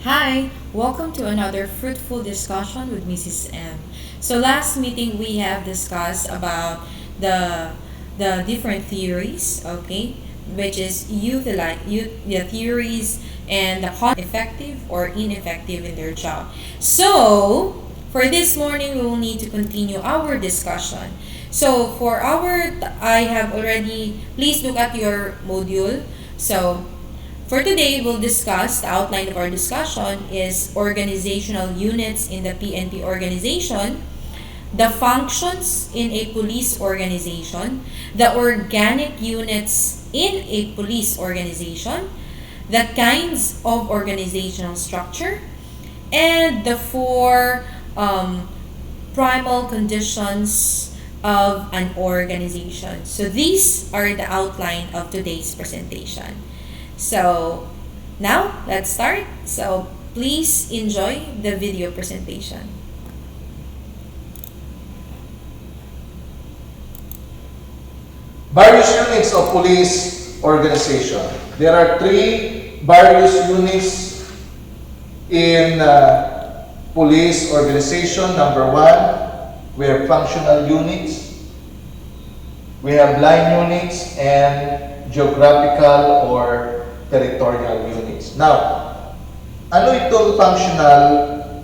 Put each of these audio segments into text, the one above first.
Hi, welcome to another fruitful discussion with Mrs. M. So last meeting we have discussed about the different theories, okay, which is the theories and the effective or ineffective in their job. So for this morning we will need to continue our discussion. So I have already, please look at your module. So for today, we'll discuss the outline of our discussion is organizational units in the PNP organization, the functions in a police organization, the organic units in a police organization, the kinds of organizational structure, and the four primal conditions of an organization. So these are the outline of today's presentation. So now let's start. So please enjoy the video presentation. Various units of police organization. There are three various units in police organization. Number one, we have functional units. We have line units and geographical or territorial units. Now, ano itong functional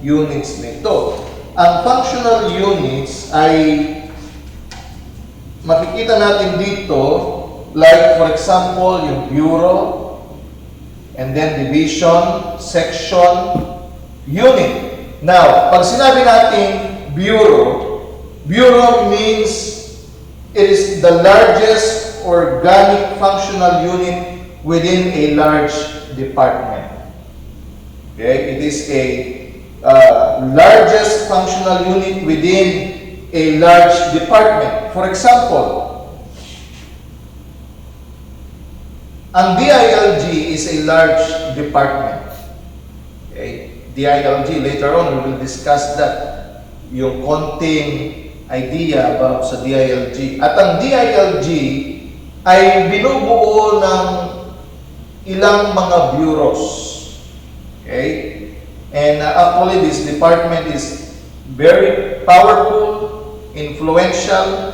units nito? Ang functional units ay makikita natin dito, like for example, yung bureau, and then division, section, unit. Now, pag sinabi natin bureau means it is the largest organic functional unit within a large department. Okay, it is a largest functional unit within a large department. For example, ang DILG is a large department. Okay, DILG, later on we will discuss that. Yung konting idea about sa DILG. At ang DILG ay binubuo ng ilang mga bureaus. Okay? And actually, this department is very powerful, influential,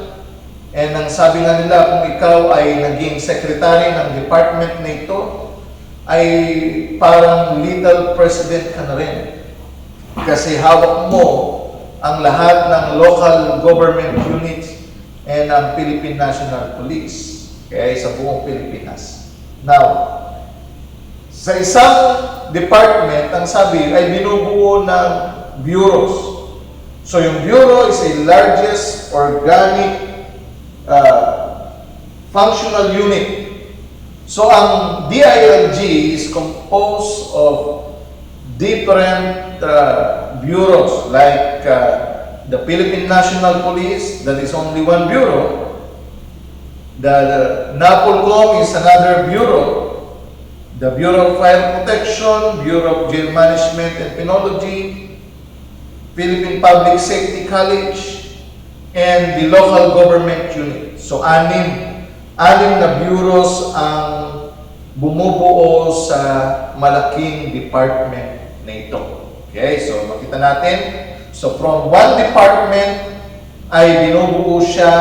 and ang sabi nga nila, kung ikaw ay naging secretary ng department na ito, ay parang little president ka na rin. Kasi hawak mo ang lahat ng local government units and ang Philippine National Police. Okay, sa buong Pilipinas. Now, sa isang department, ang sabi ay binubuo ng bureaus. So yung bureau is a largest organic functional unit. So ang DILG is composed of different bureaus like the Philippine National Police, that is only one bureau. The NAPOLCOM is another bureau. The Bureau of Fire Protection, Bureau of Jail Management and Penology, Philippine Public Safety College, and the local government unit. So anim na bureaus ang bumubuo sa malaking department na ito. Okay, so makita natin. So from one department ay binubuo siya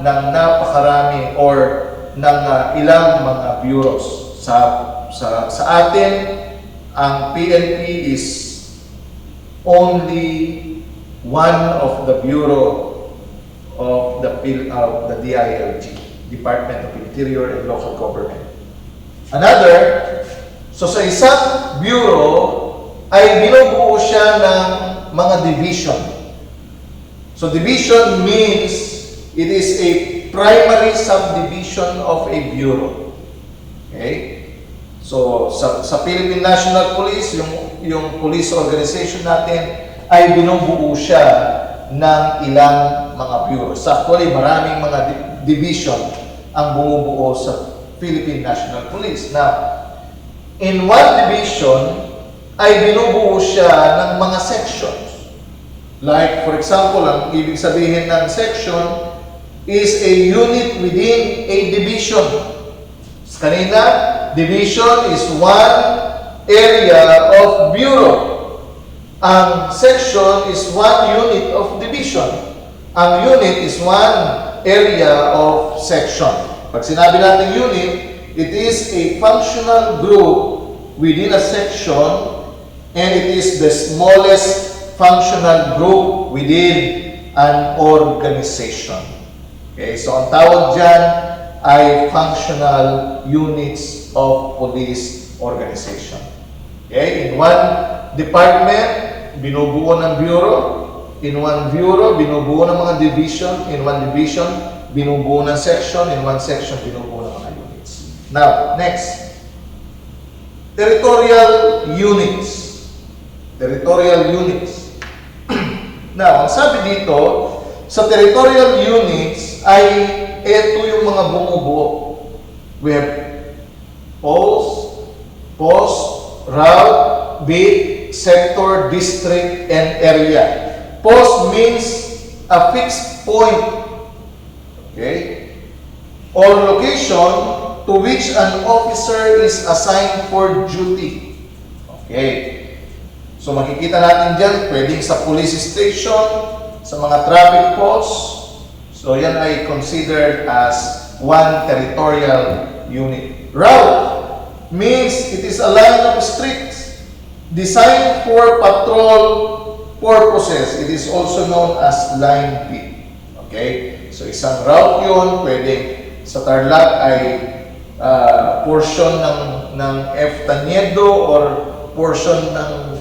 ng napakarami or ng ilang mga bureaus. Sa atin, ang PNP is only one of the bureau of the DILG, Department of Interior and Local Government. Another, so sa isang bureau ay binubuo siya ng mga division. So division means it is a primary subdivision of a bureau. Okay? So sa Philippine National Police, yung police organization natin ay binubuo siya ng ilang mga bureaus. Actually, maraming mga division ang bumubuo sa Philippine National Police. Now, in one division ay binubuo siya ng mga sections. Like, for example, ang ibig sabihin ng section is a unit within a division. Kanina, division is one area of bureau. Ang section is one unit of division. Ang unit is one area of section. Pag sinabi natin unit, it is a functional group within a section, and it is the smallest functional group within an organization. Okay, so ang tawag dyan ay functional units of police organization. Okay, in one department, binubuo ng bureau. In one bureau, binubuo ng mga division. In one division, binubuo ng section. In one section, binubuo ng mga units. Now, next. Territorial units. Territorial units. Now, ang sabi dito, sa territorial units ay ito yung mga bumubuo. We have post, route, beat, sector, district, and area. Post means a fixed point, okay, or location to which an officer is assigned for duty. Okay. So makikita natin dyan, pwedeng sa police station, sa mga traffic posts. So yan ay considered as one territorial unit. Route means it is a line of streets designed for patrol purposes. It is also known as line B. Okay? So isang route yun, pwedeng sa Tarlac ay portion ng F. Taniedo or portion ng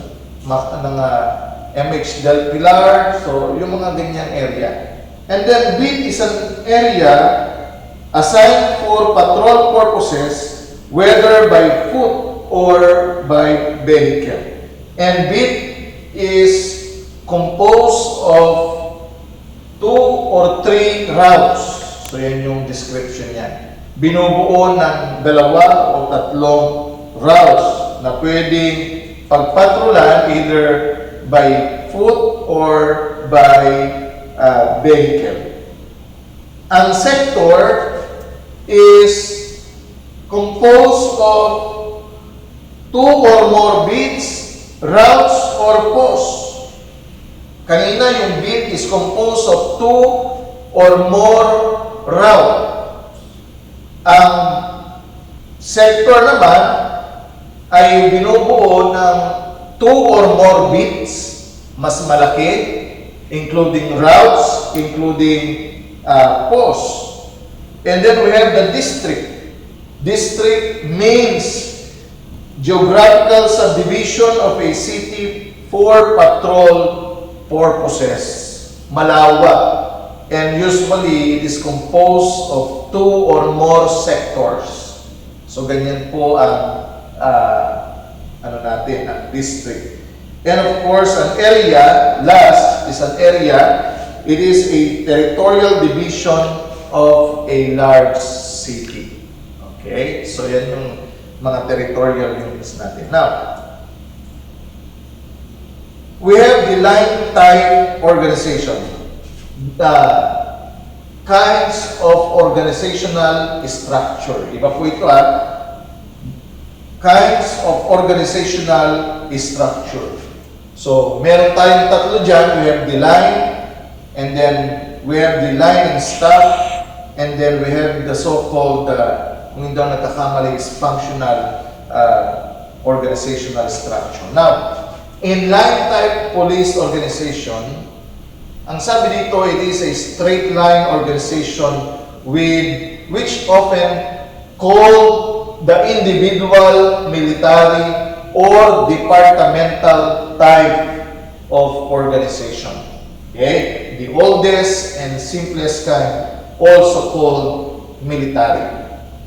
MH Del Pilar. So yung mga ganyang area. And then beat is an area assigned for patrol purposes, whether by foot or by vehicle. And beat is composed of 2 or 3 routes. So yan yung description niya. Binubuo ng 2 o 3 routes na pwedeng pagpatrolan either by foot or by vehicle. Ang sector is composed of 2 or more beats, routes, or posts. Kanina yung beat is composed of 2 or more route. Ang sector naman ay binubuo ng 2 or more beats, mas malaki, including routes, including posts. And then we have the district. District means geographical subdivision of a city for patrol purposes. Malawak. And usually, it is composed of 2 or more sectors. So, ganyan po ang ang district. And of course, an area, last is an area, it is a territorial division of a large city. Okay? So, yan yung mga territorial units natin. Now, we have the line type organization. The kinds of organizational structure. Iba po ito kinds of organizational structure. So, meron tayong tatlo dyan. We have the line, and then we have the line and staff, and then we have the so-called, kung hindi ako nagkakamali, is functional organizational structure. Now, in line type police organization, ang sabi dito, it is a straight line organization which often called the individual, military, or departmental type of organization. Okay? The oldest and simplest kind, also called military.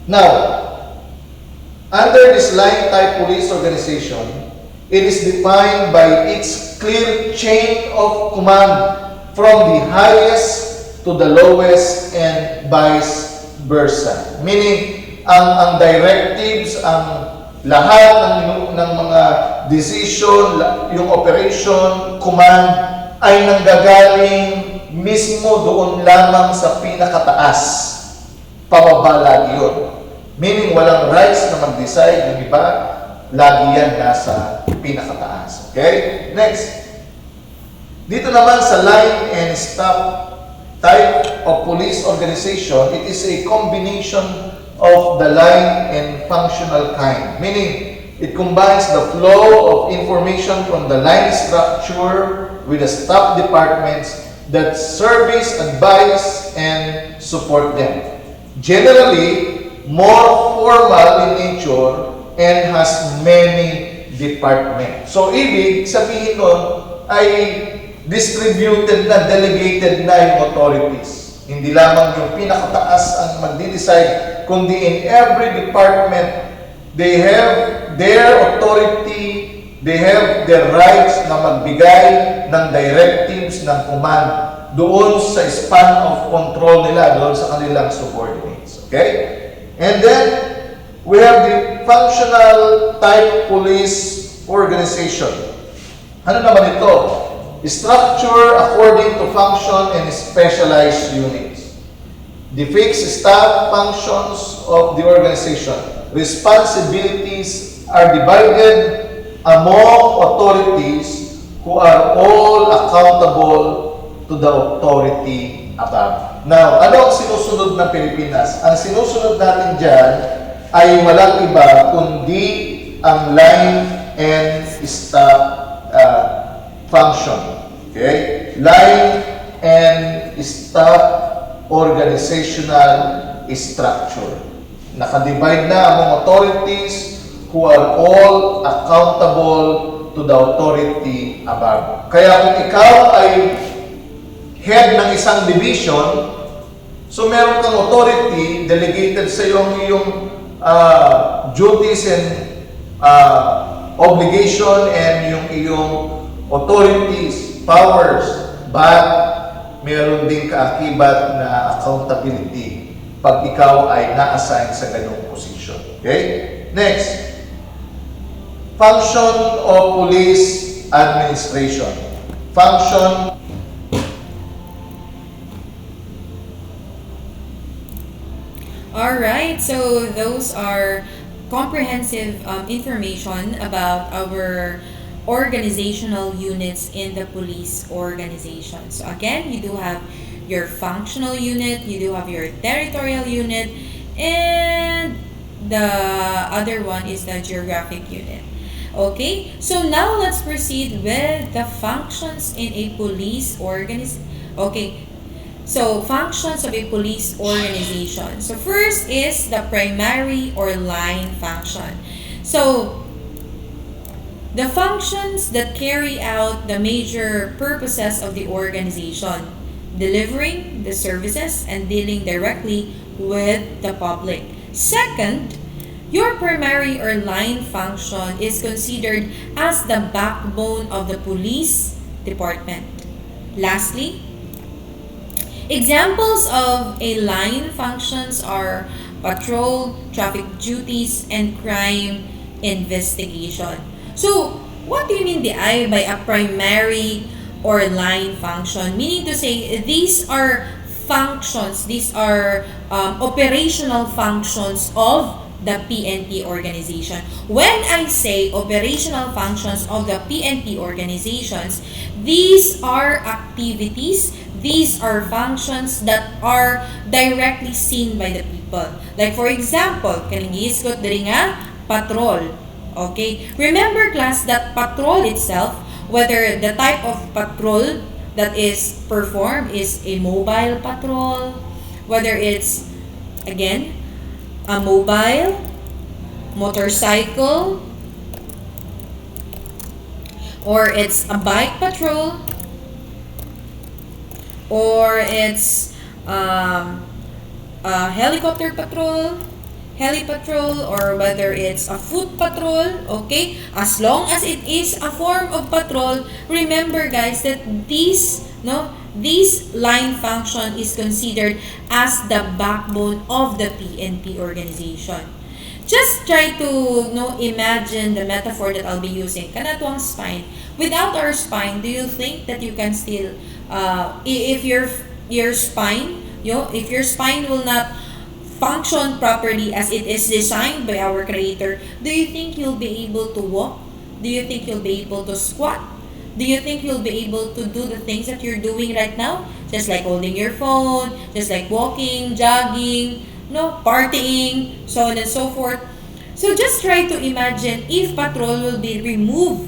Now, under this line type police organization, it is defined by its clear chain of command from the highest to the lowest and vice versa. Meaning, ang directives, ang lahat ng mga decision, yung operation, command, ay nanggagaling mismo doon lamang sa pinakataas. Pababa lagi yun. Meaning, walang rights na mag-decide yung iba. lagi yan nasa pinakataas. Okay? Next. Dito naman sa line and staff type of police organization, it is a combination of the line and functional kind. Meaning, it combines the flow of information from the line structure with the staff departments that service, advise, and support them. Generally, more formal in nature and has many departments. So, ibig sabihin nun ay distributed na, delegated na yung authorities. Hindi lamang yung pinakataas ang magdi-decide, kundi in every department, they have their authority, they have their rights na magbigay ng directives, ng command doon sa span of control nila, doon sa kanilang subordinates. Okay? And then, we have the functional type police organization. Ano naman ito? Structure according to function and specialized units. The fixed staff functions of the organization. Responsibilities are divided among authorities who are all accountable to the authority above. Now, ano ang sinusunod ng Pilipinas? Ang sinusunod natin dyan ay walang iba kundi ang line and staff function. Okay? Line and staff organizational structure. Nakadivide na among authorities who are all accountable to the authority above. Kaya kung ikaw ay head ng isang division, so meron kang authority delegated sa iyong duties and obligation and yung iyong authorities, powers, but meron din kaakibat na accountability pag ikaw ay na-assign sa ganung position. Okay? Next. Function of police administration. Function. Alright, so those are comprehensive information about our organizational units in the police organization. So again, you do have your functional unit, you do have your territorial unit, and the other one is the geographic unit. Okay, so now let's proceed with the functions in a police organization. Okay, so functions of a police organization. So first is the primary or line function. So the functions that carry out the major purposes of the organization, delivering the services and dealing directly with the public. Second, your primary or line function is considered as the backbone of the police department. Lastly, examples of a line functions are patrol, traffic duties, and crime investigation. So, what do you mean by a primary or line function? Meaning to say, these are functions, these are operational functions of the PNP organization. When I say operational functions of the PNP organizations, these are activities, these are functions that are directly seen by the people. Like for example, kaning giiskot diri nga patrol. Okay? Remember class that patrol itself, whether the type of patrol that is performed is a mobile patrol, whether it's again a mobile, motorcycle, or it's a bike patrol, or it's a helicopter patrol, heli patrol, or whether it's a foot patrol. Okay, as long as it is a form of patrol, remember guys that this line function is considered as the backbone of the PNP organization. Just try to imagine the metaphor that I'll be using. Kanatuang spine. Without our spine, do you think that you can still if your spine, if your spine will not function properly as it is designed by our Creator, do you think you'll be able to walk? Do you think you'll be able to squat? Do you think you'll be able to do the things that you're doing right now? Just like holding your phone, just like walking, jogging, no, partying, so on and so forth. So just try to imagine if patrol will be removed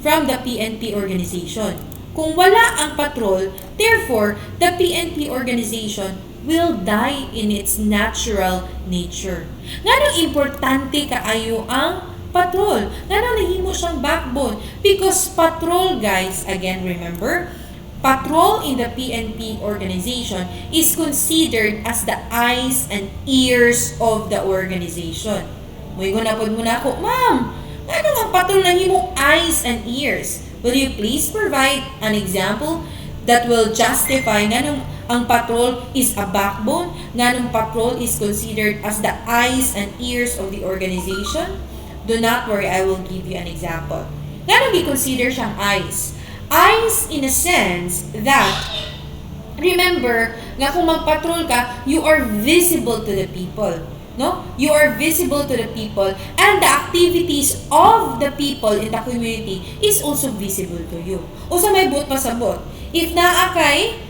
from the PNP organization. Kung wala ang patrol, therefore, the PNP organization will die in its natural nature. Nganong importante kaayo ang patrol? Nganong nahimo siyang backbone? Because patrol, guys, again, remember, patrol in the PNP organization is considered as the eyes and ears of the organization. Moingon na po muna ako, ma'am, ano ang patrol na himong eyes and ears? Will you please provide an example that will justify nganong ang patrol is a backbone, nganong patrol is considered as the eyes and ears of the organization? Do not worry, I will give you an example. Nganong i-consider siyang eyes? Eyes in a sense that, remember, nga kung magpatrol ka, you are visible to the people. No? You are visible to the people, and the activities of the people in the community is also visible to you. Usa may buot pasabot. If naa kay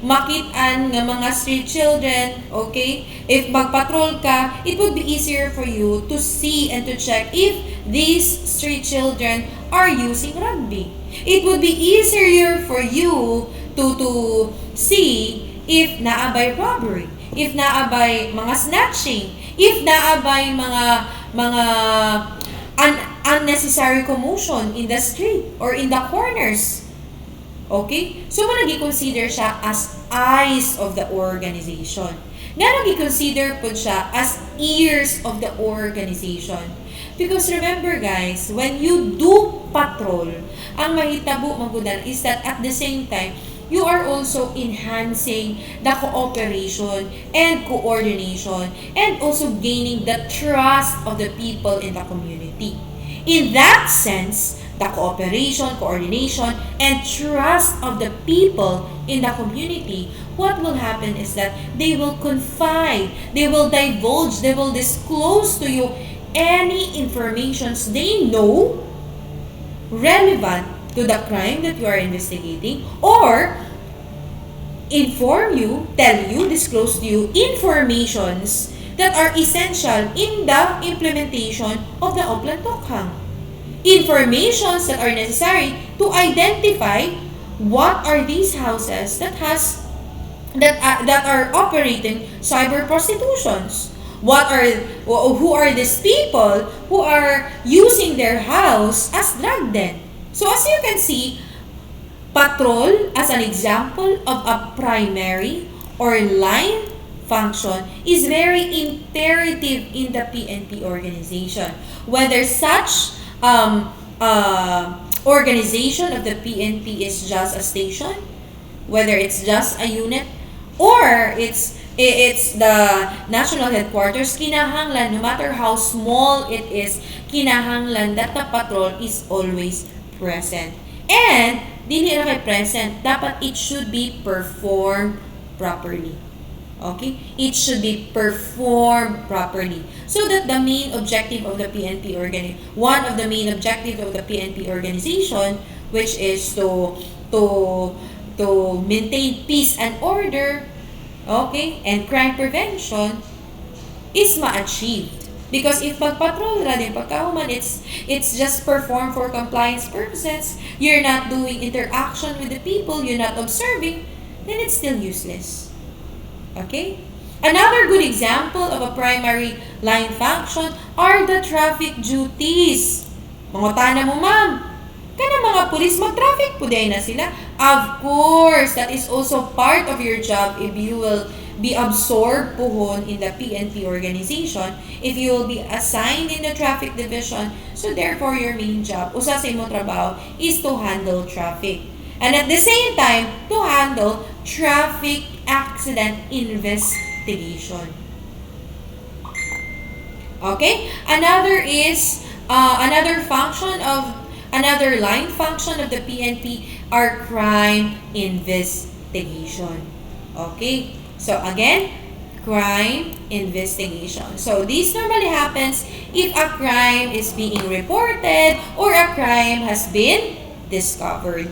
makit-an nga mga street children, okay? If magpatrol ka, it would be easier for you to see and to check if these street children are using rugby. It would be easier for you to see if naabay robbery, if naabay mga snatching, if naabay mga unnecessary commotion in the street or in the corners. Okay? So, nag-consider siya as eyes of the organization. Nga nag-consider po siya as ears of the organization. Because remember guys, when you do patrol, ang mahitabo magudan is that at the same time, you are also enhancing the cooperation and coordination and also gaining the trust of the people in the community. In that sense, the cooperation, coordination, and trust of the people in the community, what will happen is that they will confide, they will divulge, they will disclose to you any informations they know relevant to the crime that you are investigating, or inform you, tell you, disclose to you informations that are essential in the implementation of the Oplan Tokhang. Informations that are necessary to identify what are these houses that are operating cyber prostitutions. Who are these people who are using their house as drug den? So as you can see, patrol as an example of a primary or line function is very imperative in the PNP organization. Whether such organization of the PNP is just a station, whether it's just a unit, or it's the national headquarters, kinahanglan, no matter how small it is, kinahanglan that the patrol is always present. And, dili na kay present, dapat it should be performed properly. Okay? It should be performed properly. So that the main objective of the PNP one of the main objectives of the PNP organization, which is to maintain peace and order, okay, and crime prevention, is ma-achieved. Because if pagpatrol ra din, pagkahuman, it's just performed for compliance purposes, you're not doing interaction with the people, you're not observing, then it's still useless. Okay? Another good example of a primary line function are the traffic duties. Mangutana mo, ma'am, kana mga pulis mag-traffic po na sila. Of course, that is also part of your job if you will be absorbed pohon in the PNP organization, if you will be assigned in the traffic division. So therefore, your main job, usa sa imong trabaho, is to handle traffic. And at the same time, to handle traffic accident investigation. Okay? Another line function of the PNP are crime investigation. Okay? So again, crime investigation. So this normally happens if a crime is being reported or a crime has been discovered.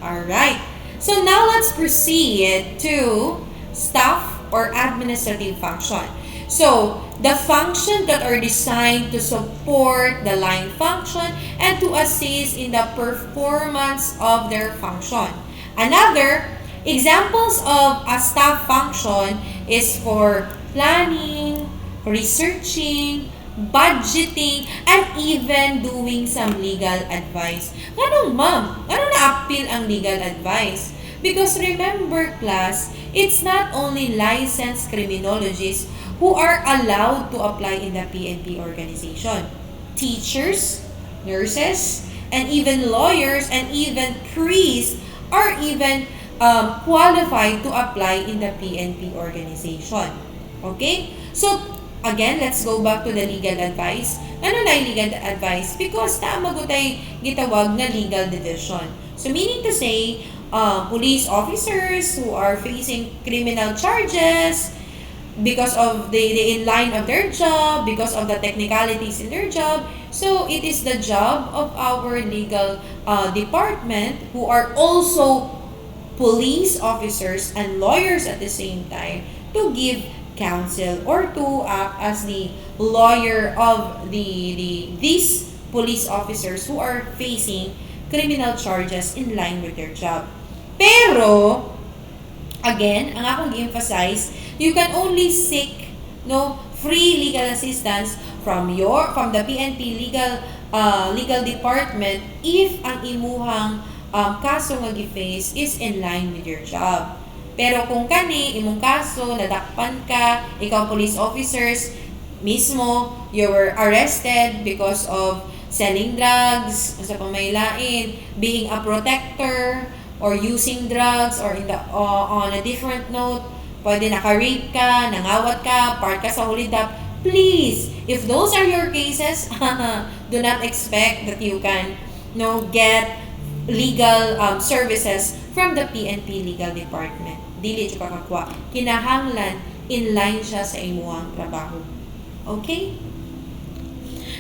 Alright. So now let's proceed to staff or administrative function. So, the functions that are designed to support the line function and to assist in the performance of their function. Another examples of a staff function is for planning, researching, budgeting, and even doing some legal advice. Ganun, ma'am? Ganun na-appeal ang legal advice? Because remember, class, it's not only licensed criminologists who are allowed to apply in the PNP organization. Teachers, nurses, and even lawyers and even priests are even qualified to apply in the PNP organization. Okay? So, again, let's go back to the legal advice. Ano na yung legal advice? Because tama ko tayo gitawag na legal division. So, meaning to say, police officers who are facing criminal charges because of the in-line of their job, because of the technicalities in their job. So, it is the job of our legal department who are also police officers and lawyers at the same time to give counsel or to act as the lawyer of these police officers who are facing criminal charges in line with their job. Pero, again, ang akong i-emphasize, you can only seek free legal assistance from the PNP legal department if ang imuhang kaso nga gi-face is in line with your job. Pero kung imong kaso, nadakpan ka, ikaw police officers, mismo, you were arrested because of selling drugs, sa pamailain, being a protector, or using drugs, or on a different note, pwede naka-rape ka, nangawat ka, part ka sa hulidap. Please, if those are your cases, do not expect that you can get legal services from the PNP legal department. Dili siya kakakwa. Kinahanglan, in line siya sa imuhang trabaho. Okay?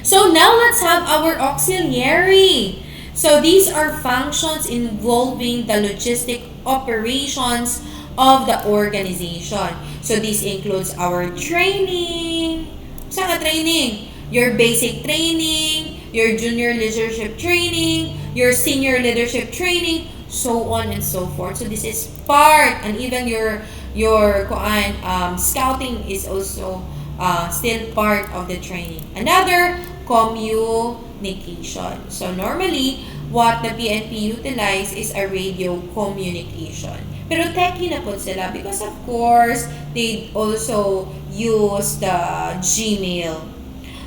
So now let's have our auxiliary. So these are functions involving the logistic operations of the organization. So this includes our training. Saan ka training? Your basic training, your junior leadership training, your senior leadership training, so on and so forth. So this is part, and even your scouting is also still part of the training. Another, communication. So normally, what the PNP utilize is a radio communication. Pero techie na po sila because of course, they also use the Gmail.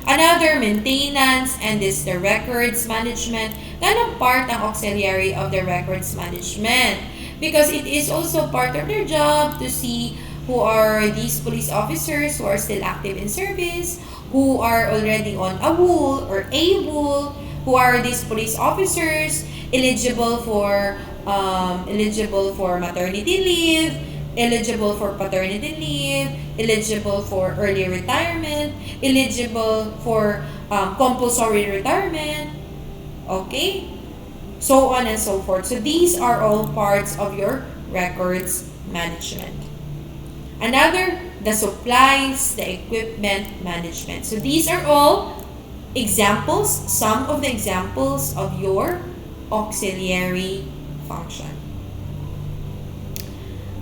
Another, maintenance, and this the records management. Ganang part ang auxiliary of the records management. Because it is also part of their job to see who are these police officers who are still active in service, who are already on a WUL or AWUL, who are these police officers eligible for maternity leave, eligible for paternity leave, eligible for early retirement, eligible for compulsory retirement, okay? So on and so forth. So these are all parts of your records management. Another, the supplies, the equipment management. So these are all examples, some of the examples of your auxiliary function.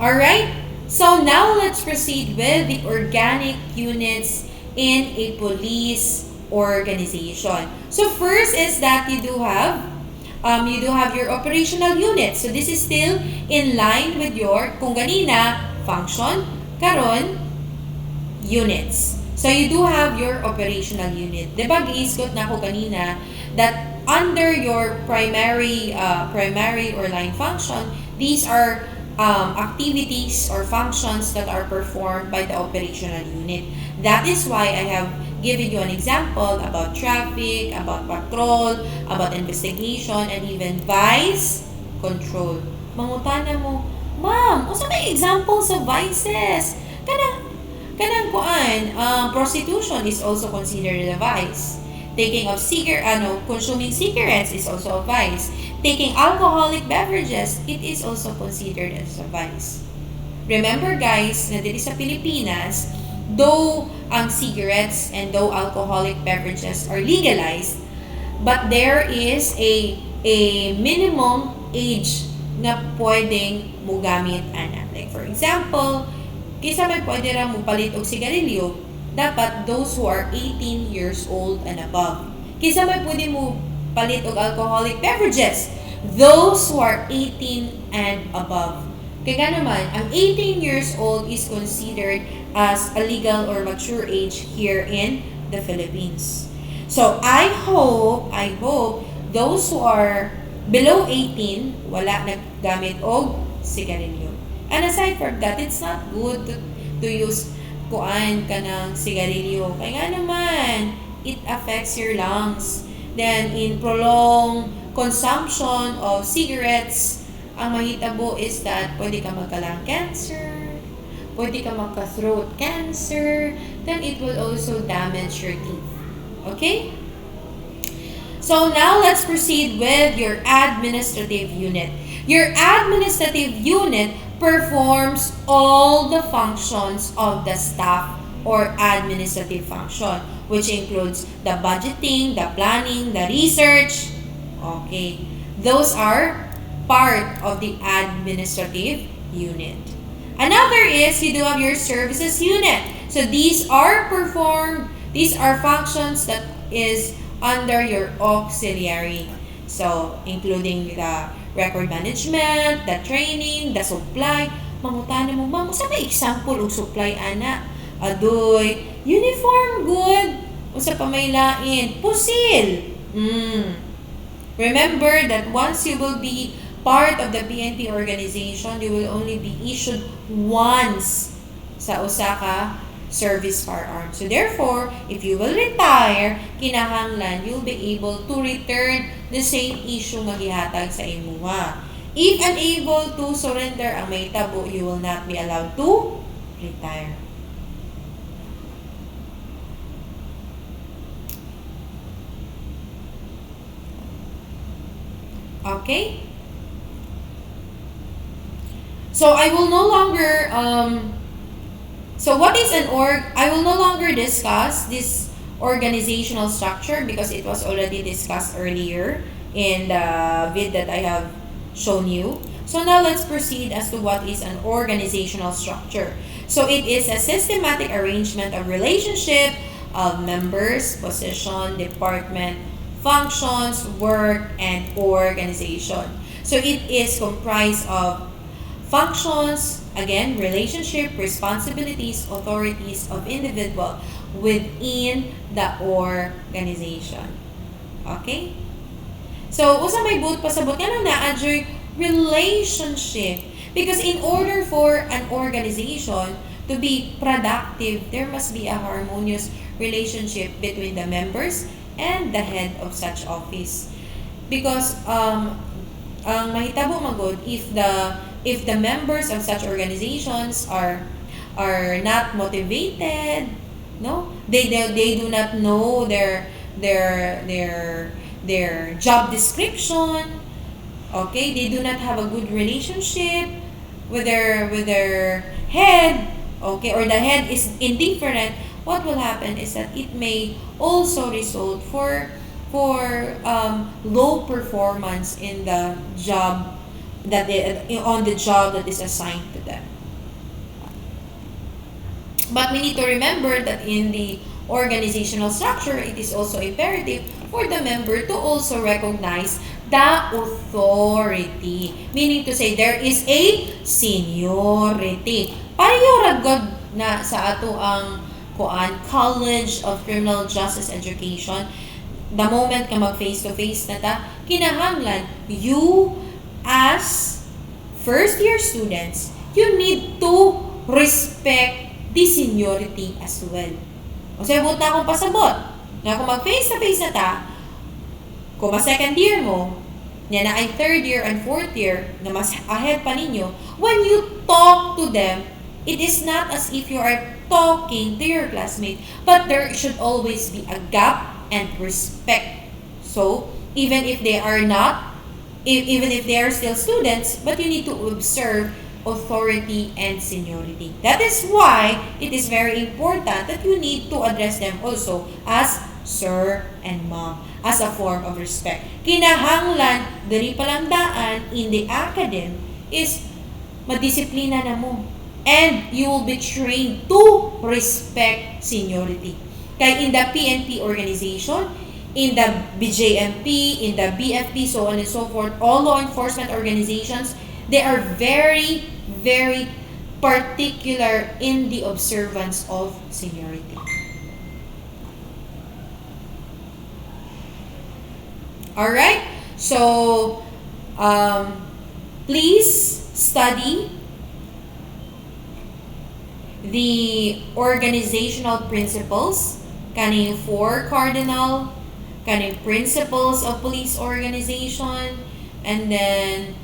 Alright, so now let's proceed with the organic units in a police organization. So first is that you do have your operational units. So this is still in line with your, kung ganina, function, karon, units. So you do have your operational unit. Diba, giisgot na ko kanina that under your primary or line function, these are activities or functions that are performed by the operational unit. That is why I have given you an example about traffic, about patrol, about investigation, and even vice control. Mangutana mo, Ma'am, unsa may examples of vices? Kanang kuan, prostitution is also considered a vice. Taking of consuming cigarettes is also a vice. Taking alcoholic beverages, it is also considered as a vice. Remember guys, na dito sa Pilipinas, though ang cigarettes and though alcoholic beverages are legalized, but there is a minimum age na pwedeng mo gamit ana. Like for example, kisa may pwede ra mo palit og sigarilyo, dapat those who are 18 years old and above. Kisa may pwede mo palit og alcoholic beverages, those who are 18 and above. Kaya naman, ang 18 years old is considered as a legal or mature age here in the Philippines. So, I hope those who are below 18, wala naggamit og sigarilyo. And aside from that, it's not good to use kuan ka ng sigarilyo. Kaya nga naman, it affects your lungs. Then, in prolonged consumption of cigarettes, ang mahitabo is that pwede ka magka-lung cancer, pwede ka magka-throat cancer, then it will also damage your teeth. Okay? So now let's proceed with your administrative unit. Your administrative unit performs all the functions of the staff or administrative function, which includes the budgeting, the planning, the research. Okay. Those are part of the administrative unit. Another is you do have your services unit. So these are functions that is under your auxiliary. So including the record management, the training, the supply. Mangutana mo, ma'am, sa may example og supply ana? Adoy, uniform good. Usa pa may lain, pusil. Remember that once you will be part of the PNP organization, you will only be issued once sa usa ka service firearm. So therefore, if you will retire, kinahanglan you'll be able to return the same issue nga gihatag sa imuha. If unable to surrender ang mahitabo, you will not be allowed to retire. Okay? So I will no longer what is an org? I will no longer discuss this organizational structure because it was already discussed earlier in the vid that I have shown you. So now let's proceed as to what is an organizational structure. So it is a systematic arrangement of relationship of members, position, department, functions, work, and organization. So it is comprised of functions, again, relationship, responsibilities, authorities of individual within the organization. Okay? So, usa may buot pasabot nga na adjoy relationship. Because in order for an organization to be productive, there must be a harmonious relationship between the members and the head of such office. Because ang mahitabo magod if the members of such organizations are not motivated, no, they do not know their job description. Okay, they do not have a good relationship with their head. Okay, or the head is indifferent. What will happen is that it may also result for low performance in the job on the job that is assigned to them. But we need to remember that in the organizational structure, it is also imperative for the member to also recognize the authority. Meaning to say, there is a seniority. Pareho ragod na sa ato ang College of Criminal Justice Education. The moment ka mag face-to-face na ta, kinahanglan, you as first-year students, you need to respect the seniority as well. O sa ibot na akong pasabot, na kung mag face-to-face na ta, kung ma-second year mo, yan na ay third year and fourth year, na mas ahead pa ninyo, when you talk to them, it is not as if you are talking to your classmate, but there should always be a gap and respect. So, even if they are not, even if they are still students, but you need to observe authority and seniority. That is why it is very important that you need to address them also as sir and ma'am, as a form of respect. Kinahanglan, diri palandaan in the academy is madisiplina na mo. And you will be trained to respect seniority. Kaya in the PNP organization, in the BJMP, in the BFP, so on and so forth, all law enforcement organizations, they are very, very particular in the observance of seniority. Alright? So, please study the organizational principles, kaning 4 cardinal, kaning principles of police organization, and then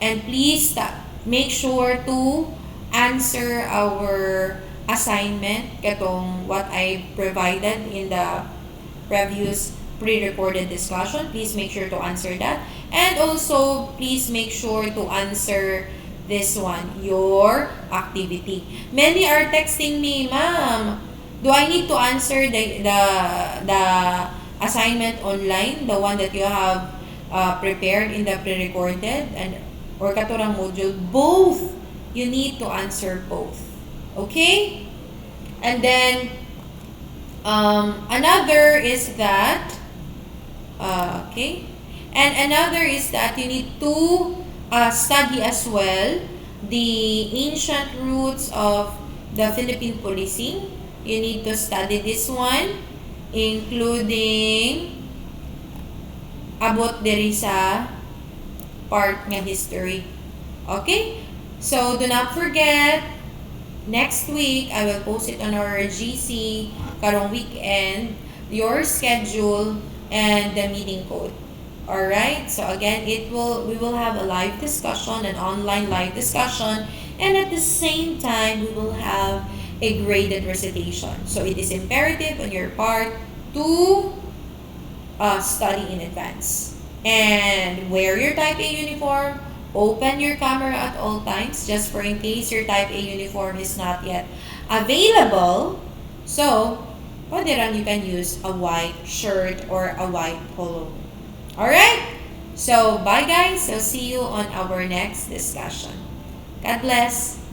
and please make sure to answer our assignment katong what I provided in the previous pre-recorded discussion. Please make sure to answer that. And also, please make sure to answer this one, your activity. Many are texting me, ma'am, do I need to answer the assignment online, the one that you have prepared in the pre-recorded and or katurang module? Both. You need to answer both. Okay? And then, another is that, another is that you need to study as well the ancient roots of the Philippine policing. You need to study this one, including abot diri sa part nga history. Okay? So, do not forget, next week, I will post it on our GC, karong weekend, your schedule, and the meeting code. Alright? So again, we will have a live discussion, an online live discussion, and at the same time, we will have a graded recitation. So it is imperative on your part to study in advance. And wear your type A uniform, open your camera at all times, just for in case your type A uniform is not yet available. So, pwede lang you can use a white shirt or a white polo. Alright? So, bye guys. So, see you on our next discussion. God bless.